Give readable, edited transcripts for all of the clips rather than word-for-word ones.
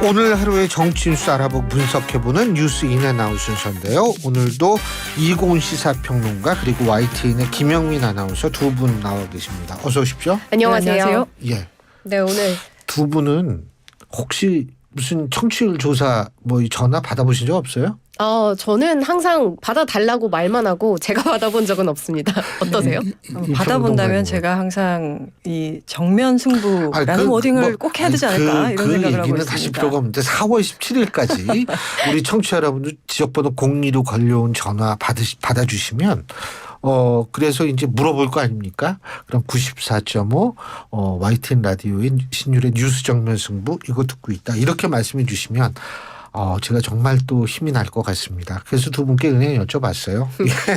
오늘 하루의 정치 뉴스 알아보고 분석해보는 뉴스 인앤아웃 순서인데요. 오늘도 이고은 시사평론가 그리고 YTN의 김영민 아나운서 두 분 나와 계십니다. 어서 오십시오. 안녕하세요. 예. 네, 오늘 두 분은 혹시 무슨 청취율 조사 뭐 전화 받아보신 적 없어요? 저는 항상 받아달라고 말만 하고 제가 받아본 적은 없습니다. 어떠세요? 받아본다면 제가 항상 이 정면 승부라는 워딩을 꼭 해야 되지 않을까 이런 생각을 하고 있습니다. 다시 필요가 없는데 4월 17일까지 우리 청취자 여러분들 지역번호 02로 걸려온 전화 받아주시면 그래서 이제 물어볼 거 아닙니까? 그럼 94.5 YTN 라디오의 신율의 뉴스 정면 승부 이거 듣고 있다. 이렇게 말씀해 주시면 제가 정말 또 힘이 날 것 같습니다. 그래서 두 분께 그냥 여쭤봤어요.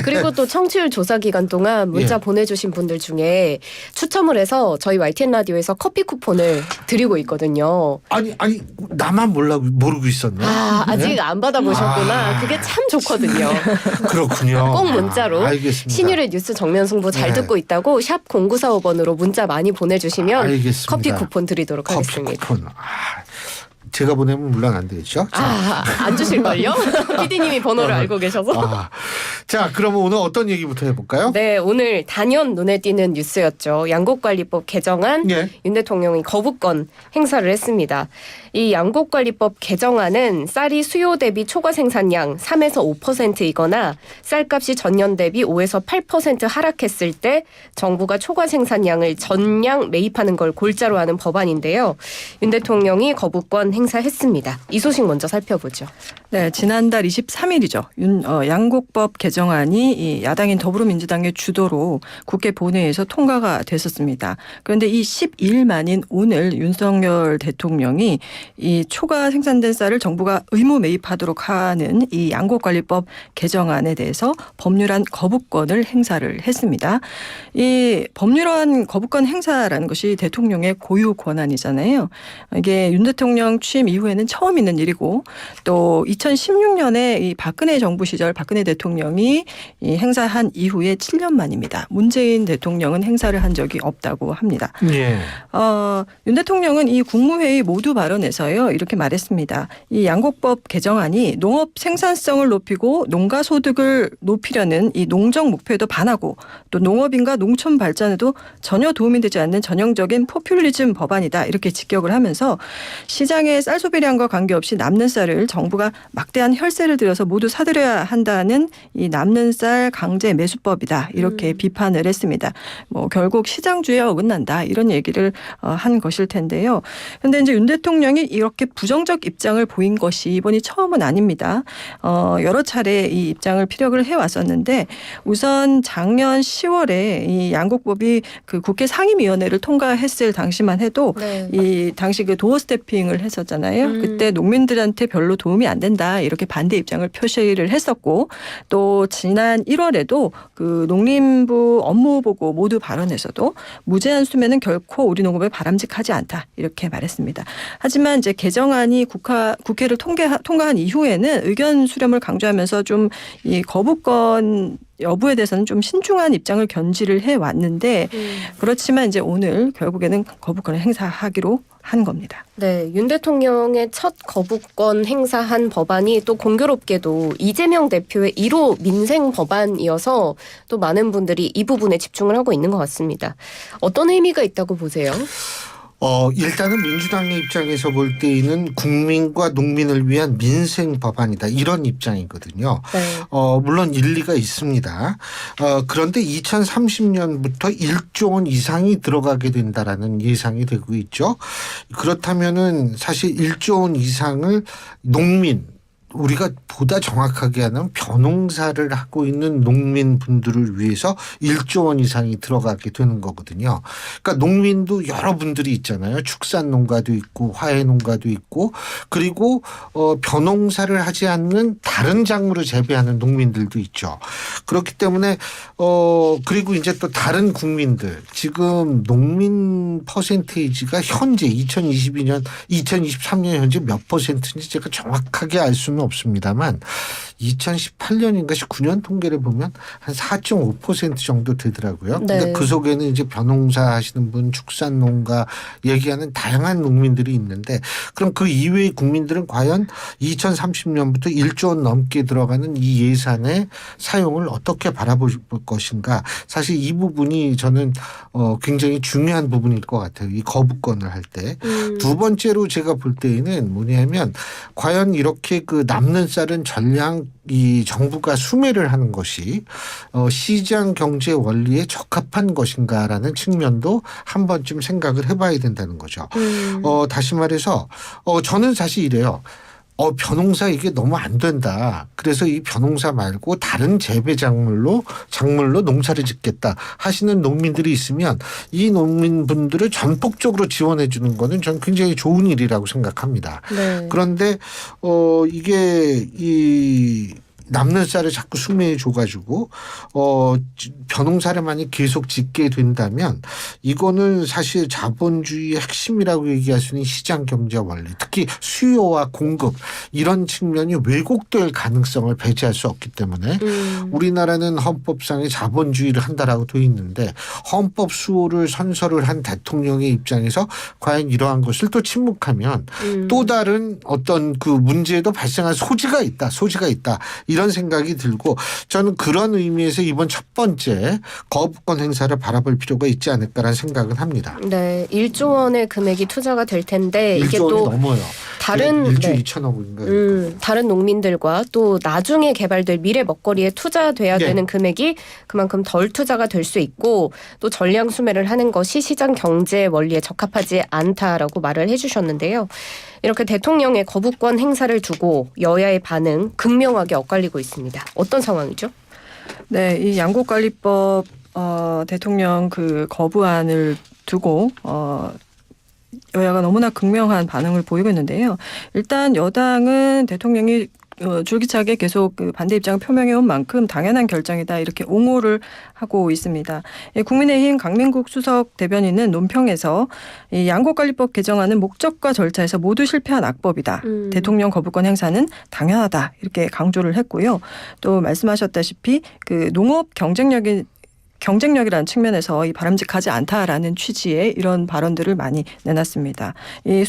그리고 또 청취율 조사 기간 동안 문자 보내주신 분들 중에 추첨을 해서 저희 YTN 라디오에서 커피 쿠폰을 드리고 있거든요. 아니 나만 모르고 있었네. 아직 안 받아보셨구나. 그게 참 좋거든요. 그렇군요. 꼭 문자로 알겠습니다. 신율의 뉴스 정면 승부 잘 듣고 있다고 샵 0945번으로 문자 많이 보내주시면 알겠습니다. 커피 쿠폰 드리도록 하겠습니다. 커피 쿠폰. 제가 보내면 물론 안 되겠죠? 안 주실걸요? PD님이 번호를 알고 계셔서. 자, 그러면 오늘 어떤 얘기부터 해볼까요? 네, 오늘 단연 눈에 띄는 뉴스였죠. 양곡관리법 개정안 윤 대통령이 거부권 행사를 했습니다. 이 양곡관리법 개정안은 쌀이 수요 대비 초과 생산량 3에서 5%이거나 쌀값이 전년 대비 5에서 8% 하락했을 때 정부가 초과 생산량을 전량 매입하는 걸 골자로 하는 법안인데요. 윤 대통령이 거부권 행사했습니다. 이 소식 먼저 살펴보죠. 네, 지난달 23일이죠. 양곡법 개정안이 이 야당인 더불어민주당의 주도로 국회 본회의에서 통과가 됐었습니다. 그런데 이 12일 만인 오늘 윤석열 대통령이 이 초과 생산된 쌀을 정부가 의무 매입하도록 하는 이 양곡관리법 개정안에 대해서 법률안 거부권을 행사를 했습니다. 이 법률안 거부권 행사라는 것이 대통령의 고유 권한이잖아요. 이게 윤 대통령 취임 이후에는 처음 있는 일이고 또 2016년에 이 박근혜 정부 시절 박근혜 대통령이 이 행사한 이후에 7년 만입니다. 문재인 대통령은 행사를 한 적이 없다고 합니다. 윤 대통령은 이 국무회의 모두 발언에서요 이렇게 말했습니다. 이 양곡법 개정안이 농업 생산성을 높이고 농가 소득을 높이려는 이 농정 목표에도 반하고 또 농업인과 농촌 발전에도 전혀 도움이 되지 않는 전형적인 포퓰리즘 법안이다 이렇게 직격을 하면서 시장의 쌀 소비량과 관계없이 남는 쌀을 정부가 막대한 혈세를 들여서 모두 사들여야 한다는 이 남는 쌀 강제 매수법이다 이렇게 비판을 했습니다. 뭐 결국 시장주의에 어긋난다 이런 얘기를 한 것일 텐데요. 그런데 이제 윤 대통령이 이렇게 부정적 입장을 보인 것이 이번이 처음은 아닙니다. 여러 차례 이 입장을 피력을 해왔었는데 우선 작년 10월에 이 양곡법이 그 국회 상임위원회를 통과했을 당시만 해도 이 당시 그 도어 스태핑을 했었잖아요. 그때 농민들한테 별로 도움이 안 된다 이렇게 반대 입장을 표시를 했었고 또 지난 1월에도 그 농림부 업무보고 모두 발언에서도 무제한 수매는 결코 우리 농업에 바람직하지 않다 이렇게 말했습니다. 하지만 이제 개정안이 국회를 통과한 이후에는 의견 수렴을 강조하면서 좀 이 거부권 여부에 대해서는 좀 신중한 입장을 견지를 해왔는데 그렇지만 이제 오늘 결국에는 거부권을 행사하기로 한 겁니다. 네, 윤 대통령의 첫 거부권 행사한 법안이 또 공교롭게도 이재명 대표의 1호 민생 법안이어서 또 많은 분들이 이 부분에 집중을 하고 있는 것 같습니다. 어떤 의미가 있다고 보세요? 일단은 민주당의 입장에서 볼 때에는 국민과 농민을 위한 민생 법안이다. 이런 입장이거든요. 물론 일리가 있습니다. 그런데 2030년부터 1조 원 이상이 들어가게 된다라는 예상이 되고 있죠. 그렇다면은 사실 1조 원 이상을 농민 우리가 보다 정확하게 하는 벼농사를 하고 있는 농민분들을 위해서 1조 원 이상이 들어가게 되는 거거든요. 그러니까 농민도 여러 분들이 있잖아요. 축산농가도 있고 화훼농가도 있고 그리고 벼농사를 하지 않는 다른 작물을 재배하는 농민들도 있죠. 그렇기 때문에 그리고 이제 또 다른 국민들 지금 농민 퍼센테이지가 현재 2023년 현재 몇 퍼센트인지 제가 정확하게 알 수는 수는 없습니다만 2018년인가 19년 통계를 보면 한 4.5% 정도 되더라고요. 네. 근데 그 속에는 이제 벼농사 하시는 분, 축산농가 얘기하는 다양한 농민들이 있는데 그럼 그 이외의 국민들은 과연 2030년부터 1조 원 넘게 들어가는 이 예산의 사용을 어떻게 바라볼 것인가. 사실 이 부분이 저는 굉장히 중요한 부분일 것 같아요. 이 거부권을 할 때. 두 번째로 제가 볼 때에는 뭐냐면 과연 이렇게 그 남는 쌀은 전량 이 정부가 수매를 하는 것이 시장 경제 원리에 적합한 것인가라는 측면도 한 번쯤 생각을 해봐야 된다는 거죠. 다시 말해서 저는 사실 이래요. 벼농사 이게 너무 안 된다. 그래서 이 벼농사 말고 다른 재배 작물로 농사를 짓겠다 하시는 농민들이 있으면 이 농민분들을 전폭적으로 지원해 주는 거는 저는 굉장히 좋은 일이라고 생각합니다. 네. 그런데 이게 이 남는 쌀을 자꾸 수매해 줘가지고 벼농사를만이 계속 짓게 된다면 이거는 사실 자본주의의 핵심이라고 얘기할 수 있는 시장 경제 원리, 특히 수요와 공급 이런 측면이 왜곡될 가능성을 배제할 수 없기 때문에 우리나라는 헌법상의 자본주의를 한다라고 돼 있는데 헌법 수호를 선서를 한 대통령의 입장에서 과연 이러한 것을 또 침묵하면 또 다른 어떤 그 문제도 발생할 소지가 있다. 이런 생각이 들고 저는 그런 의미에서 이번 첫 번째 거부권 행사를 바라볼 필요가 있지 않을까라는 생각을 합니다. 네, 1조 원의 금액이 투자가 될 텐데 1조 이게 원이 또 넘어요. 다른 1조 2천억 원인가요? 다른 농민들과 또 나중에 개발될 미래 먹거리에 투자돼야 네. 되는 금액이 그만큼 덜 투자가 될 수 있고 또 전량 수매를 하는 것이 시장 경제 원리에 적합하지 않다라고 말을 해주셨는데요. 이렇게 대통령의 거부권 행사를 두고 여야의 반응 극명하게 엇갈리고 있습니다. 어떤 상황이죠? 네, 이 양곡관리법 대통령 그 거부안을 두고 여야가 너무나 극명한 반응을 보이고 있는데요. 일단 여당은 대통령이 줄기차게 계속 그 반대 입장을 표명해 온 만큼 당연한 결정이다 이렇게 옹호를 하고 있습니다. 국민의힘 강민국 수석 대변인은 논평에서 이 양곡관리법 개정안은 목적과 절차에서 모두 실패한 악법이다. 대통령 거부권 행사는 당연하다 이렇게 강조를 했고요. 또 말씀하셨다시피 그 농업 경쟁력이라는 측면에서 이 바람직하지 않다라는 취지의 이런 발언들을 많이 내놨습니다. 이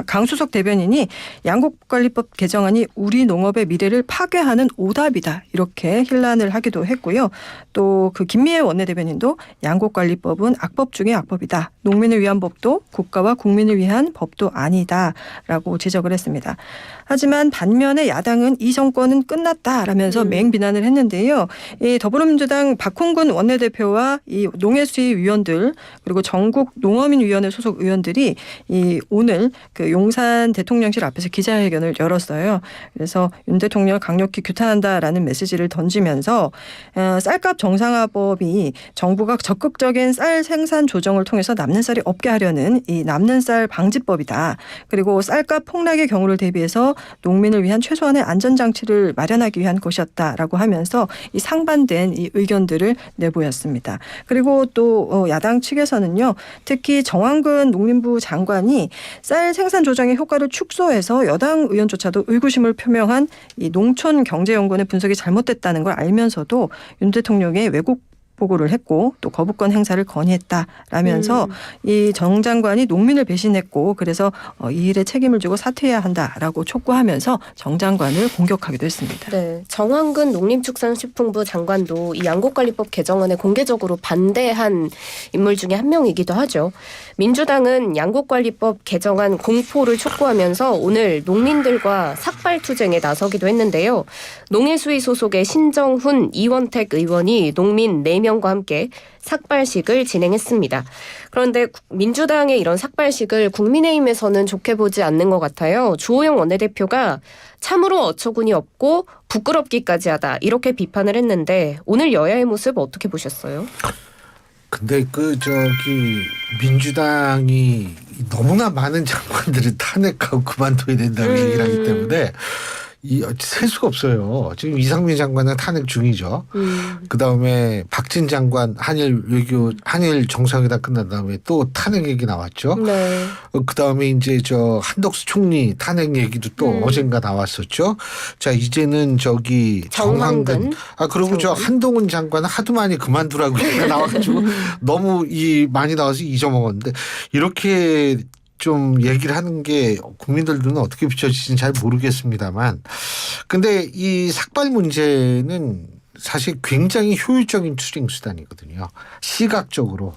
강수석 대변인이 양곡관리법 개정안이 우리 농업의 미래를 파괴하는 오답이다 이렇게 힐난을 하기도 했고요. 또 그 김미애 원내대변인도 양곡관리법은 악법 중의 악법이다. 농민을 위한 법도 국가와 국민을 위한 법도 아니다라고 지적을 했습니다. 하지만 반면에 야당은 이 정권은 끝났다라면서 맹비난을 했는데요. 이 더불어민주당 박홍근 원내대표와 이 농해수위위원들 그리고 전국 농어민위원회 소속 의원들이 이 오늘 그 용산 대통령실 앞에서 기자회견을 열었어요. 그래서 윤 대통령을 강력히 규탄한다라는 메시지를 던지면서 쌀값 정상화법이 정부가 적극적인 쌀 생산 조정을 통해서 남는 쌀이 없게 하려는 이 남는 쌀 방지법이다. 그리고 쌀값 폭락의 경우를 대비해서 농민을 위한 최소한의 안전장치를 마련하기 위한 것이었다라고 하면서 이 상반된 이 의견들을 내보였습니다. 그리고 또 야당 측에서는요. 특히 정황근 농림부 장관이 쌀 생산 조정의 효과를 축소해서 여당 의원조차도 의구심을 표명한 이 농촌경제연구원의 분석이 잘못됐다는 걸 알면서도 윤 대통령의 왜곡 보고를 했고 또 거부권 행사를 건의했다라면서 이 정 장관이 농민을 배신했고 그래서 이 일에 책임을 지고 사퇴해야 한다라고 촉구하면서 정 장관을 공격하기도 했습니다. 네, 정황근 농림축산식품부 장관도 이 양곡관리법 개정안에 공개적으로 반대한 인물 중에 한 명이기도 하죠. 민주당은 양곡관리법 개정안 공포를 촉구하면서 오늘 농민들과 삭발투쟁에 나서기도 했는데요. 농해수위 소속의 신정훈, 이원택 의원이 농민 4명과 함께 삭발식을 진행했습니다. 그런데 민주당의 이런 삭발식을 국민의힘에서는 좋게 보지 않는 것 같아요. 주호영 원내대표가 참으로 어처구니 없고 부끄럽기까지 하다 이렇게 비판을 했는데 오늘 여야의 모습 어떻게 보셨어요? 근데 민주당이 너무나 많은 장관들을 탄핵하고 그만둬야 된다고 얘기를 하기 때문에 셀 수가 없어요. 지금 이상민 장관은 탄핵 중이죠. 그다음에 박진 장관 한일 정상회담 끝난 다음에 또 탄핵 얘기 나왔죠. 네. 그다음에 이제 한덕수 총리 탄핵 얘기도 또 어젠가 나왔었죠. 자, 이제는 정황근. 그리고 한동훈 장관은 하도 많이 그만두라고 얘기가 나와가지고 너무 많이 나와서 잊어먹었는데 이렇게 좀 얘기를 하는 게 국민들 눈에 어떻게 비춰지는지 잘 모르겠습니다만, 근데 이 삭발 문제는 사실 굉장히 효율적인 추징 수단이거든요. 시각적으로.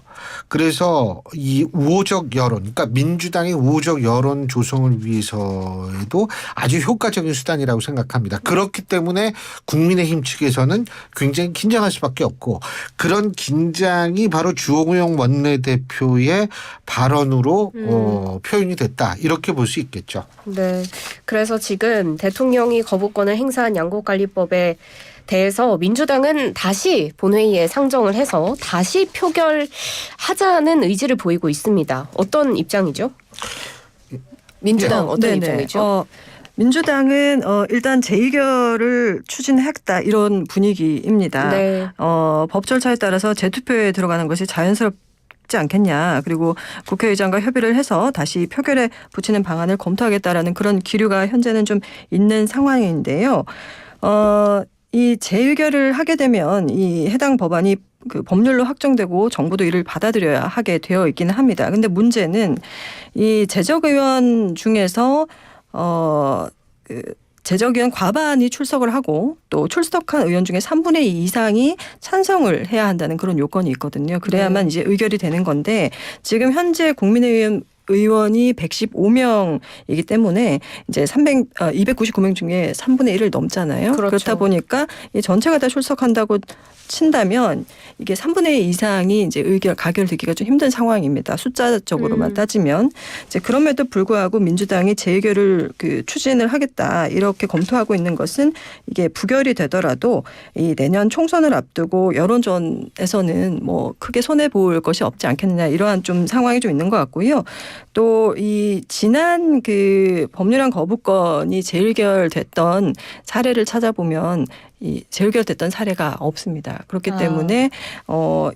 그래서 이 우호적 여론, 그러니까 민주당의 우호적 여론 조성을 위해서에도 아주 효과적인 수단이라고 생각합니다. 그렇기 때문에 국민의힘 측에서는 굉장히 긴장할 수밖에 없고, 그런 긴장이 바로 주호영 원내대표의 발언으로 표현이 됐다, 이렇게 볼 수 있겠죠. 네. 그래서 지금 대통령이 거부권을 행사한 양곡관리법에 대해서 민주당은 다시 본회의에 상정을 해서 다시 표결하자는 의지를 보이고 있습니다. 어떤 입장이죠? 민주당 어떤 네네. 입장이죠? 민주당은 일단 재의결을 추진했다, 이런 분위기입니다. 네. 법 절차에 따라서 재투표에 들어가는 것이 자연스럽지 않겠냐. 그리고 국회의장과 협의를 해서 다시 표결에 붙이는 방안을 검토하겠다라는 그런 기류가 현재는 좀 있는 상황인데요. 이 재의결을 하게 되면 이 해당 법안이 그 법률로 확정되고 정부도 이를 받아들여야 하게 되어 있기는 합니다. 근데 문제는 이 재적의원 중에서 재적의원 과반이 출석을 하고 또 출석한 의원 중에 3분의 2 이상이 찬성을 해야 한다는 그런 요건이 있거든요. 그래야만 이제 의결이 되는 건데, 지금 현재 국민의힘 의원이 115명이기 때문에 이제 299명 중에 3분의 1을 넘잖아요. 그렇죠. 그렇다 보니까 이 전체가 다 출석한다고 친다면 이게 3분의 2 이상이 이제 가결되기가 좀 힘든 상황입니다. 숫자적으로만 따지면. 이제 그럼에도 불구하고 민주당이 재의결을 추진을 하겠다, 이렇게 검토하고 있는 것은 이게 부결이 되더라도 이 내년 총선을 앞두고 여론전에서는 뭐 크게 손해 볼 것이 없지 않겠느냐, 이러한 좀 상황이 좀 있는 것 같고요. 또 이 지난 법률안 거부권이 재의결됐던 사례를 찾아보면 이 재의결됐던 사례가 없습니다. 그렇기 때문에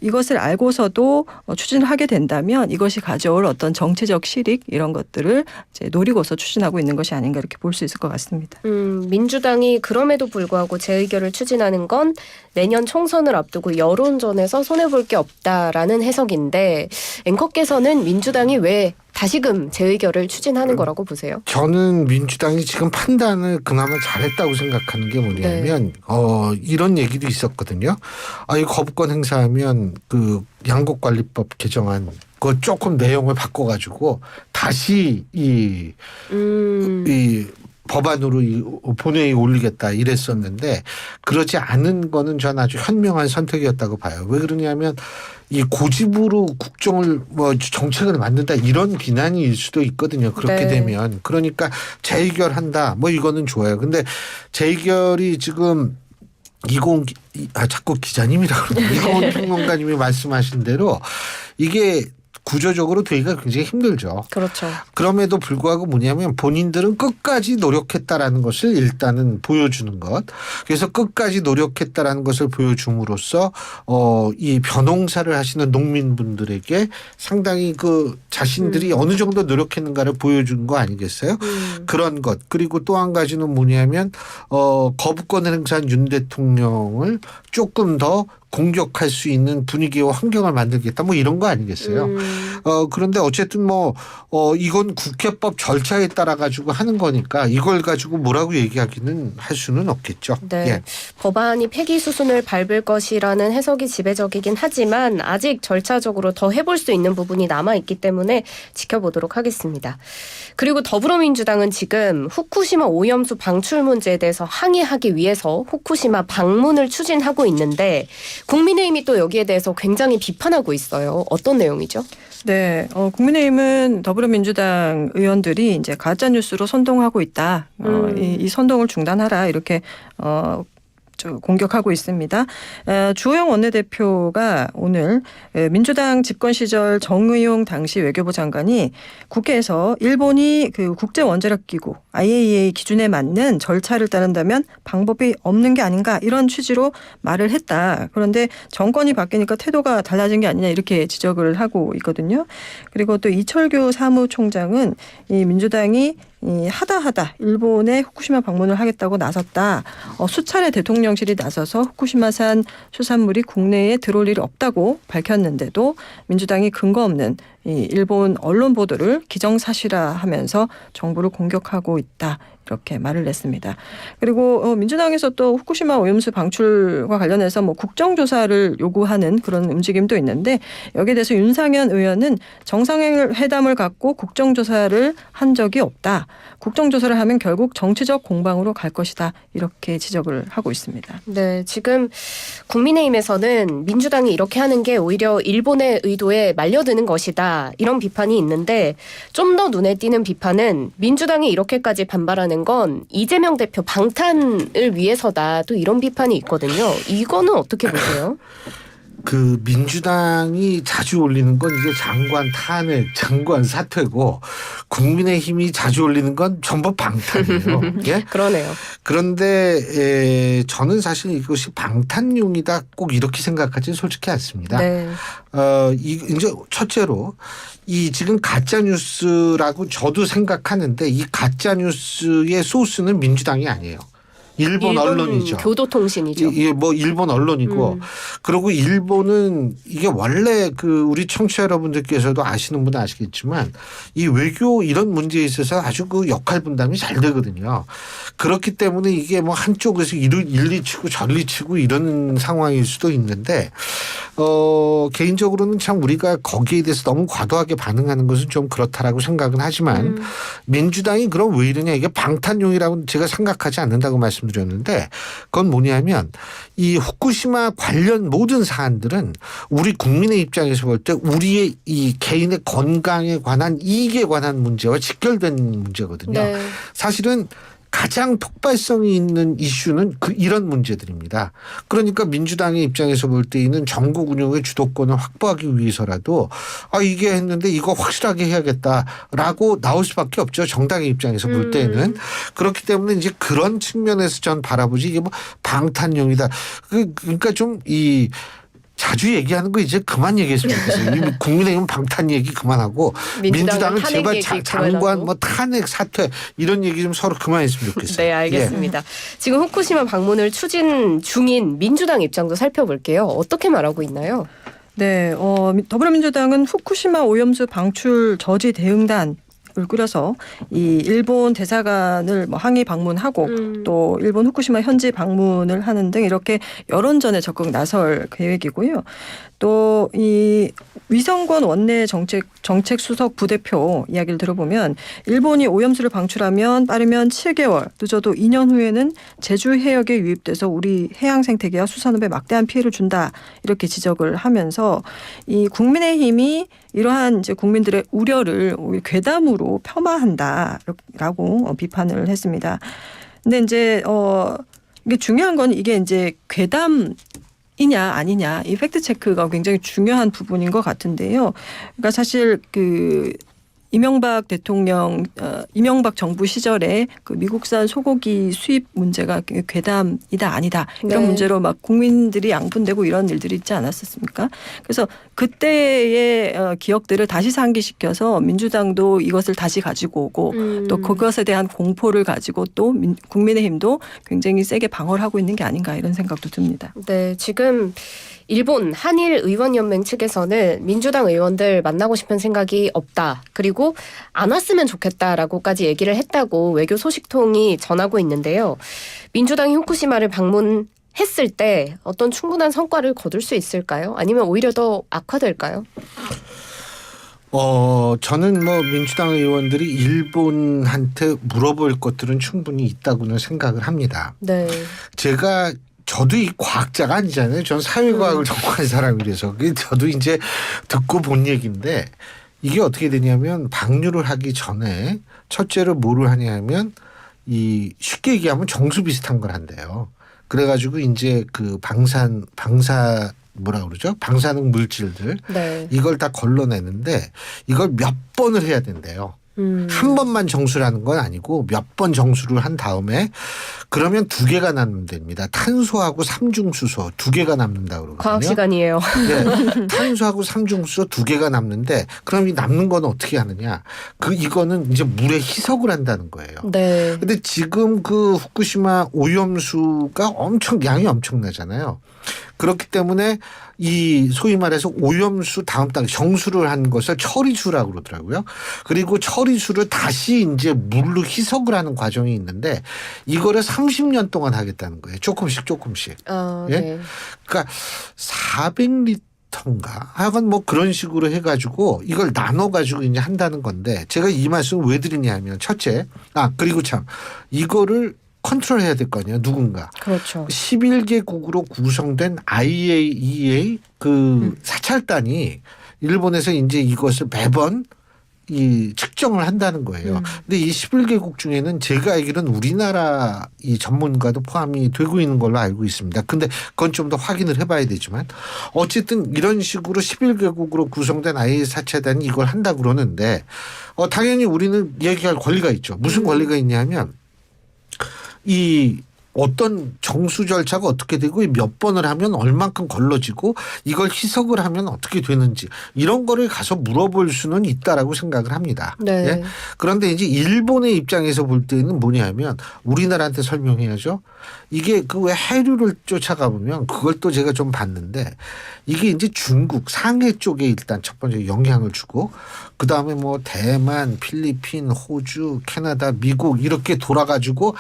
이것을 알고서도 추진을 하게 된다면 이것이 가져올 어떤 정치적 실익, 이런 것들을 이제 노리고서 추진하고 있는 것이 아닌가, 이렇게 볼 수 있을 것 같습니다. 민주당이 그럼에도 불구하고 재의결을 추진하는 건 내년 총선을 앞두고 여론전에서 손해볼 게 없다라는 해석인데, 앵커께서는 민주당이 왜 다시금 재의결을 추진하는 거라고 보세요? 저는 민주당이 지금 판단을 그나마 잘했다고 생각하는 게 뭐냐면 이런 얘기도 있었거든요. 이 거부권 행사하면 양곡관리법 개정안 그 조금 내용을 바꿔가지고 다시 이 법안으로 본회의에 올리겠다, 이랬었는데 그러지 않은 거는 전 아주 현명한 선택이었다고 봐요. 왜 그러냐면 이 고집으로 국정을 정책을 만든다, 이런 비난일 수도 있거든요. 그렇게 되면. 그러니까 재의결한다, 이거는 좋아요. 근데 재의결이 지금 자꾸 기자님이라고 그러네요. 이고은 평론가님이 말씀하신 대로 이게 구조적으로 되기가 굉장히 힘들죠. 그렇죠. 그럼에도 불구하고 뭐냐면 본인들은 끝까지 노력했다라는 것을 일단은 보여주는 것. 그래서 끝까지 노력했다라는 것을 보여줌으로써 이 벼농사를 하시는 농민분들에게 상당히 자신들이 어느 정도 노력했는가를 보여준 거 아니겠어요? 그런 것. 그리고 또 한 가지는 뭐냐면 거부권을 행사한 윤 대통령을 조금 더 공격할 수 있는 분위기와 환경을 만들겠다, 이런 거 아니겠어요? 그런데 어쨌든 이건 국회법 절차에 따라 가지고 하는 거니까 이걸 가지고 뭐라고 얘기하기는 할 수는 없겠죠. 네. 예. 법안이 폐기 수순을 밟을 것이라는 해석이 지배적이긴 하지만 아직 절차적으로 더 해볼 수 있는 부분이 남아있기 때문에 지켜보도록 하겠습니다. 그리고 더불어민주당은 지금 후쿠시마 오염수 방출 문제에 대해서 항의하기 위해서 후쿠시마 방문을 추진하고 있는데, 국민의힘이 또 여기에 대해서 굉장히 비판하고 있어요. 어떤 내용이죠? 네, 국민의힘은 더불어민주당 의원들이 이제 가짜 뉴스로 선동하고 있다. 이 선동을 중단하라, 이렇게 공격하고 있습니다. 주호영 원내대표가 오늘 민주당 집권 시절 정의용 당시 외교부 장관이 국회에서 일본이 그 국제원자력기구 IAEA 기준에 맞는 절차를 따른다면 방법이 없는 게 아닌가 이런 취지로 말을 했다. 그런데 정권이 바뀌니까 태도가 달라진 게 아니냐 이렇게 지적을 하고 있거든요. 그리고 또 이철규 사무총장은 이 민주당이 하다 일본에 후쿠시마 방문을 하겠다고 나섰다. 수차례 대통령실이 나서서 후쿠시마산 수산물이 국내에 들어올 일이 없다고 밝혔는데도 민주당이 근거 없는 이 일본 언론 보도를 기정사실화하면서 정부를 공격하고 있다. 이렇게 말을 냈습니다. 그리고 민주당에서 또 후쿠시마 오염수 방출과 관련해서 뭐 국정조사를 요구하는 그런 움직임도 있는데 여기에 대해서 윤상현 의원은 정상회담을 갖고 국정조사를 한 적이 없다. 국정조사를 하면 결국 정치적 공방으로 갈 것이다. 이렇게 지적을 하고 있습니다. 네, 지금 국민의힘에서는 민주당이 이렇게 하는 게 오히려 일본의 의도에 말려드는 것이다. 이런 비판이 있는데 좀 더 눈에 띄는 비판은 민주당이 이렇게까지 반발하는 건 이재명 대표 방탄을 위해서다. 또 이런 비판이 있거든요. 이거는 어떻게 보세요? 그 민주당이 자주 올리는 건 이제 장관 탄핵, 장관 사퇴고 국민의힘이 자주 올리는 건 전부 방탄이에요. 예? 그러네요. 그런데 저는 사실 이것이 방탄용이다 꼭 이렇게 생각하지는 솔직히 않습니다. 네. 이제 첫째로 이 지금 가짜 뉴스라고 저도 생각하는데 이 가짜 뉴스의 소스는 민주당이 아니에요. 일본 언론이죠. 교도통신이죠. 이게 뭐 일본 언론이고 그리고 일본은 이게 원래 그 우리 청취자 여러분들께서도 아시는 분은 아시겠지만 이 외교 이런 문제에 있어서 아주 그 역할 분담이 잘 되거든요. 그렇기 때문에 이게 뭐 한쪽에서 일리 치고 전리 치고 이런 상황일 수도 있는데 개인적으로는 참 우리가 거기에 대해서 너무 과도하게 반응하는 것은 좀 그렇다라고 생각은 하지만 민주당이 그럼 왜 이러냐 이게 방탄용이라고 제가 생각하지 않는다고 말씀드렸는데 그건 뭐냐면 이 후쿠시마 관련 모든 사안들은 우리 국민의 입장에서 볼 때 우리의 이 개인의 건강에 관한 이익에 관한 문제와 직결된 문제거든요. 네. 사실은 가장 폭발성이 있는 이슈는 이런 문제들입니다. 그러니까 민주당의 입장에서 볼 때에는 전국 운영의 주도권을 확보하기 위해서라도 이게 했는데 이거 확실하게 해야겠다라고 나올 수밖에 없죠. 정당의 입장에서 볼 때는. 그렇기 때문에 이제 그런 측면에서 전 바라보지 이게 뭐 방탄용이다. 그러니까 좀 자주 얘기하는 거 이제 그만 얘기했으면 좋겠어요. 국민의힘은 방탄 얘기 그만하고 민주당은 제발 장관 뭐 탄핵 사퇴 이런 얘기 좀 서로 그만했으면 좋겠어요. 네, 알겠습니다. 지금 후쿠시마 방문을 추진 중인 민주당 입장도 살펴볼게요. 어떻게 말하고 있나요? 네, 더불어민주당은 후쿠시마 오염수 방출 저지 대응단 을 꾸려서 이 일본 대사관을 항의 방문하고 또 일본 후쿠시마 현지 방문을 하는 등 이렇게 여론전에 적극 나설 계획이고요. 또 이 위성권 원내 정책 수석 부대표 이야기를 들어보면 일본이 오염수를 방출하면 빠르면 7개월 늦어도 2년 후에는 제주 해역에 유입돼서 우리 해양 생태계와 수산업에 막대한 피해를 준다 이렇게 지적을 하면서 이 국민의힘이 이러한 이제 국민들의 우려를 괴담으로 폄하한다라고 비판을 했습니다. 근데 이제 이게 중요한 건 이게 이제 괴담이냐 아니냐 이 팩트 체크가 굉장히 중요한 부분인 것 같은데요. 그러니까 사실 이명박 대통령, 이명박 정부 시절에 그 미국산 소고기 수입 문제가 괴담이다 아니다 이런 네. 문제로 막 국민들이 양분되고 이런 일들이 있지 않았었습니까? 그래서 그때의 기억들을 다시 상기시켜서 민주당도 이것을 다시 가지고 오고 또 그것에 대한 공포를 가지고 또 국민의힘도 굉장히 세게 방어를 하고 있는 게 아닌가 이런 생각도 듭니다. 네, 지금 일본 한일 의원연맹 측에서는 민주당 의원들 만나고 싶은 생각이 없다. 그리고 안 왔으면 좋겠다라고까지 얘기를 했다고 외교 소식통이 전하고 있는데요. 민주당이 후쿠시마를 방문했을 때 어떤 충분한 성과를 거둘 수 있을까요? 아니면 오히려 더 악화될까요? 저는 뭐 민주당 의원들이 일본한테 물어볼 것들은 충분히 있다고는 생각을 합니다. 네. 저도 이 과학자가 아니잖아요. 전 사회과학을 전공한 사람이라서 저도 이제 듣고 본 얘기인데 이게 어떻게 되냐면 방류를 하기 전에 첫째로 뭐를 하냐면 쉽게 얘기하면 정수 비슷한 걸 한대요. 그래가지고 이제 그 뭐라 그러죠? 방사능 물질들 네. 이걸 다 걸러내는데 이걸 몇 번을 해야 된대요. 한 번만 정수를 하는 건 아니고 몇 번 정수를 한 다음에 그러면 2개가 남는답니다. 탄소하고 삼중수소 2개가 남는다 그러거든요. 과학 시간이에요. 네, 탄소하고 삼중수소 2개가 남는데 그럼 이 남는 건 어떻게 하느냐? 이거는 이제 물에 희석을 한다는 거예요. 네. 근데 지금 그 후쿠시마 오염수가 양이 엄청나잖아요. 그렇기 때문에 이 소위 말해서 오염수 다음 단계 정수를 한 것을 처리수라고 그러더라고요. 그리고 처리수를 다시 이제 물로 희석을 하는 과정이 있는데 이거를 30년 동안 하겠다는 거예요. 조금씩. 예? 네. 그러니까 400리터인가 하여간 뭐 그런 식으로 해가지고 이걸 나눠가지고 이제 한다는 건데 제가 이 말씀을 왜 드리냐면 첫째 그리고 참 이거를 컨트롤해야 될 거 아니에요. 누군가. 그렇죠. 11개국으로 구성된 IAEA 그 사찰단이 일본에서 이제 이것을 매번 이 측정을 한다는 거예요. 근데 이 11개국 중에는 제가 알기로는 우리나라 이 전문가도 포함이 되고 있는 걸로 알고 있습니다. 근데 그건 좀 더 확인을 해봐야 되지만 어쨌든 이런 식으로 11개국으로 구성된 IAEA 사찰단이 이걸 한다고 그러는데 당연히 우리는 얘기할 권리가 있죠. 무슨 권리가 있냐면 이 어떤 정수 절차가 어떻게 되고 몇 번을 하면 얼만큼 걸러지고 이걸 희석을 하면 어떻게 되는지 이런 거를 가서 물어볼 수는 있다라고 생각을 합니다. 네. 예? 그런데 이제 일본의 입장에서 볼 때는 뭐냐면 우리나라한테 설명해야죠. 이게 그 왜 해류를 쫓아가 보면 그걸 또 제가 좀 봤는데 이게 이제 중국 상해 쪽에 일단 첫 번째 영향을 주고 그다음에 뭐 대만, 필리핀, 호주, 캐나다, 미국 이렇게 돌아가지고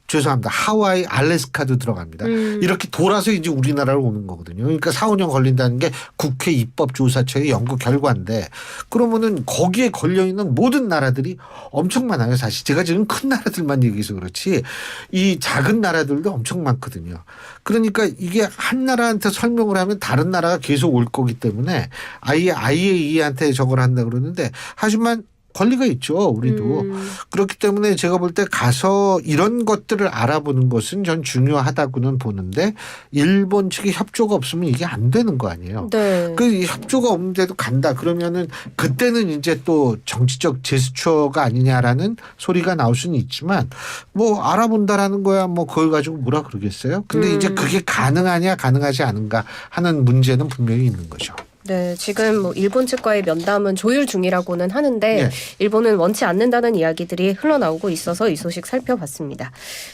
죄송합니다. 하와이, 알래스카도 들어갑니다. 이렇게 돌아서 이제 우리나라로 오는 거거든요. 그러니까 4, 5년 걸린다는 게 국회 입법조사처의 연구 결과인데 그러면은 거기에 걸려있는 모든 나라들이 엄청 많아요. 사실 제가 지금 큰 나라들만 얘기해서 그렇지 이 작은 나라들도 엄청 많거든요. 그러니까 이게 한 나라한테 설명을 하면 다른 나라가 계속 올 거기 때문에 아예 IAEA한테 저걸 한다 그러는데 하지만 권리가 있죠. 우리도. 그렇기 때문에 제가 볼 때 가서 이런 것들을 알아보는 것은 전 중요하다고는 보는데 일본 측의 협조가 없으면 이게 안 되는 거 아니에요. 네. 그 협조가 없는데도 간다. 그러면은 그때는 이제 또 정치적 제스처가 아니냐라는 소리가 나올 수는 있지만 뭐 알아본다라는 거야 뭐 그걸 가지고 뭐라 그러겠어요. 근데 이제 그게 가능하냐 가능하지 않은가 하는 문제는 분명히 있는 거죠. 네, 지금 뭐 일본 측과의 면담은 조율 중이라고는 하는데 네. 일본은 원치 않는다는 이야기들이 흘러나오고 있어서 이 소식 살펴봤습니다.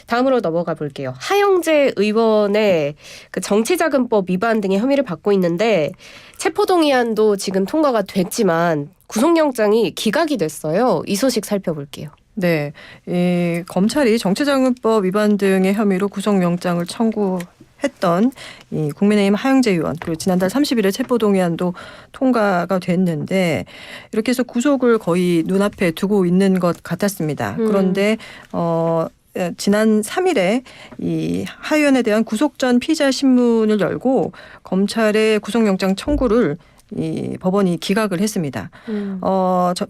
다음으로 넘어가 볼게요. 하영재 의원의 그 정치자금법 위반 등의 혐의를 받고 있는데 체포동의안도 지금 통과가 됐지만 구속영장이 기각이 됐어요. 이 소식 살펴볼게요. 네, 이 검찰이 정치자금법 위반 등의 혐의로 구속영장을 청구했던 이 국민의힘 하영재 의원 그리고 지난달 30일에 체포동의안도 통과가 됐는데 이렇게 해서 구속을 거의 눈앞에 두고 있는 것 같았습니다. 그런데 지난 3일에 이 하 의원에 대한 구속 전 피의자 신문을 열고 검찰의 구속영장 청구를 이 법원이 기각을 했습니다.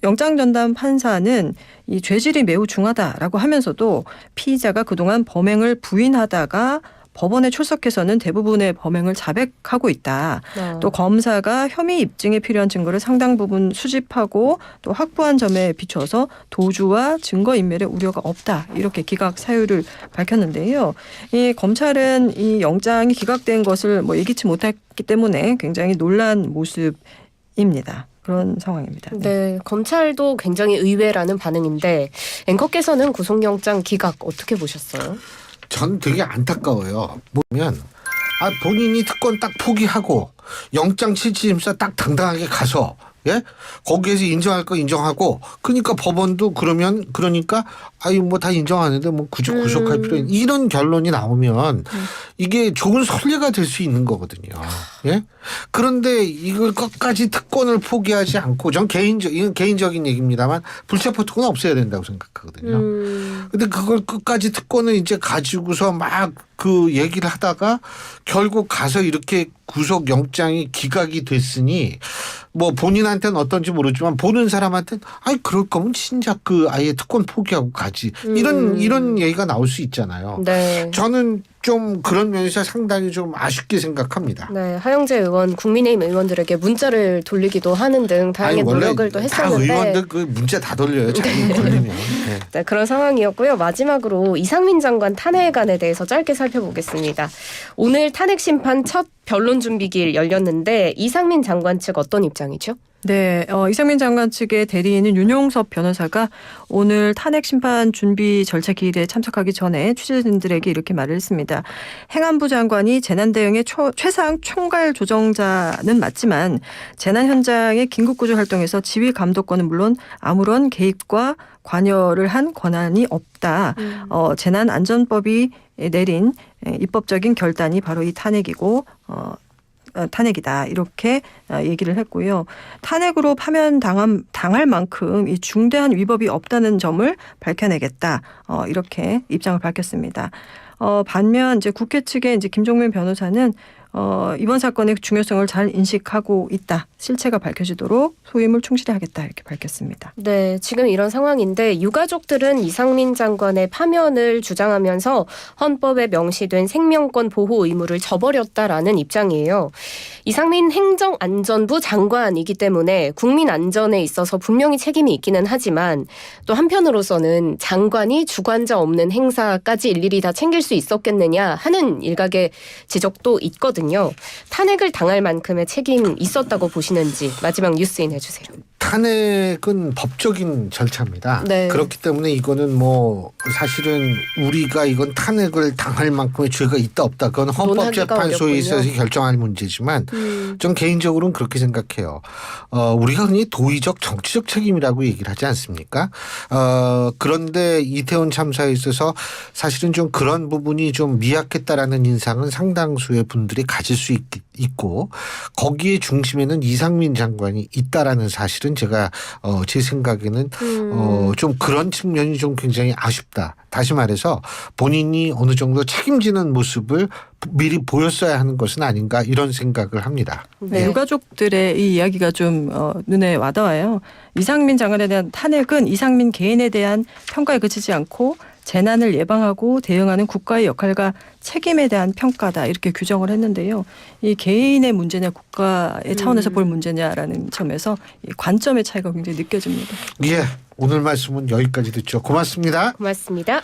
영장 전담 판사는 이 죄질이 매우 중하다라고 하면서도 피의자가 그동안 범행을 부인하다가 법원에 출석해서는 대부분의 범행을 자백하고 있다. 또 검사가 혐의 입증에 필요한 증거를 상당 부분 수집하고 또 확보한 점에 비춰서 도주와 증거인멸의 우려가 없다. 이렇게 기각 사유를 밝혔는데요. 이 검찰은 이 영장이 기각된 것을 뭐 예기치 못했기 때문에 굉장히 놀란 모습입니다. 그런 상황입니다. 네, 검찰도 굉장히 의외라는 반응인데 앵커께서는 구속영장 기각 어떻게 보셨어요? 전 되게 안타까워요. 보면 본인이 특권 딱 포기하고 영장 실질심사 딱 당당하게 가서 거기에서 인정할 거 인정하고 그러니까 법원도 그러니까 뭐 다 인정하는데 뭐 굳이 구속할 필요 있는 이런 결론이 나오면 이게 좋은 선례가 될 수 있는 거거든요. 그런데 이걸 끝까지 특권을 포기하지 않고 이건 개인적인 얘기입니다만 불체포 특권은 없어야 된다고 생각하거든요. 근데 그걸 끝까지 특권을 이제 가지고서 막 그 얘기를 하다가 결국 가서 이렇게 구속 영장이 기각이 됐으니 뭐 본인한테는 어떤지 모르지만 보는 사람한테는 그럴 거면 진짜 아예 특권 포기하고 가지 이런 얘기가 나올 수 있잖아요. 네. 저는 좀 그런 면에서 상당히 좀 아쉽게 생각합니다. 네, 하영재 의원 국민의힘 의원들에게 문자를 돌리기도 하는 등 다양한 노력을 또 했었는데 다 의원들 그 문자 다 돌려요. 자기 걸리면. 네. 네, 그런 상황이었고요. 마지막으로 이상민 장관 탄핵안에 대해서 짧게 살펴보겠습니다. 오늘 탄핵 심판 첫 변론 준비기일 열렸는데 이상민 장관 측 어떤 입장이죠? 네, 이상민 장관 측의 대리인은 윤용섭 변호사가 오늘 탄핵 심판 준비 절차 기일에 참석하기 전에 취재진들에게 이렇게 말을 했습니다. 행안부 장관이 재난 대응의 최상 총괄 조정자는 맞지만 재난 현장의 긴급구조 활동에서 지휘 감독권은 물론 아무런 개입과 관여를 한 권한이 없다. 재난안전법이 내린 입법적인 결단이 바로 이 탄핵이고 탄핵이다 이렇게 얘기를 했고요. 탄핵으로 파면 당할 만큼 이 중대한 위법이 없다는 점을 밝혀내겠다 이렇게 입장을 밝혔습니다. 반면 이제 국회 측의 이제 김종민 변호사는 이번 사건의 중요성을 잘 인식하고 있다. 실체가 밝혀지도록 소임을 충실히 하겠다 이렇게 밝혔습니다. 네, 지금 이런 상황인데 유가족들은 이상민 장관의 파면을 주장하면서 헌법에 명시된 생명권 보호 의무를 저버렸다라는 입장이에요. 이상민 행정안전부 장관이기 때문에 국민 안전에 있어서 분명히 책임이 있기는 하지만 또 한편으로서는 장관이 주관자 없는 행사까지 일일이 다 챙길 수 있었겠느냐 하는 일각의 지적도 있거든요. 탄핵을 당할 만큼의 책임이 있었다고 보시는지 마지막 뉴스인 해주세요. 탄핵은 법적인 절차입니다. 네. 그렇기 때문에 이거는 뭐 사실은 우리가 이건 탄핵을 당할 만큼의 죄가 있다 없다 그건 헌법재판소에 있어서 결정할 문제지만 전 개인적으로는 그렇게 생각해요. 우리가 흔히 도의적 정치적 책임이라고 얘기를 하지 않습니까? 그런데 이태원 참사에 있어서 사실은 좀 그런 부분이 좀 미약했다라는 인상은 상당수의 분들이 가질 수 있고 거기에 중심에는 이상민 장관이 있다라는 사실은 제가 제 생각에는 좀 그런 측면이 좀 굉장히 아쉽다. 다시 말해서 본인이 어느 정도 책임지는 모습을 미리 보였어야 하는 것은 아닌가 이런 생각을 합니다. 네. 유가족들의 이 이야기가 좀 눈에 와닿아요. 이상민 장관에 대한 탄핵은 이상민 개인에 대한 평가에 그치지 않고 재난을 예방하고 대응하는 국가의 역할과 책임에 대한 평가다 이렇게 규정을 했는데요. 이 개인의 문제냐 국가의 차원에서 볼 문제냐라는 점에서 이 관점의 차이가 굉장히 느껴집니다. 예, 오늘 말씀은 여기까지 듣죠. 고맙습니다. 고맙습니다.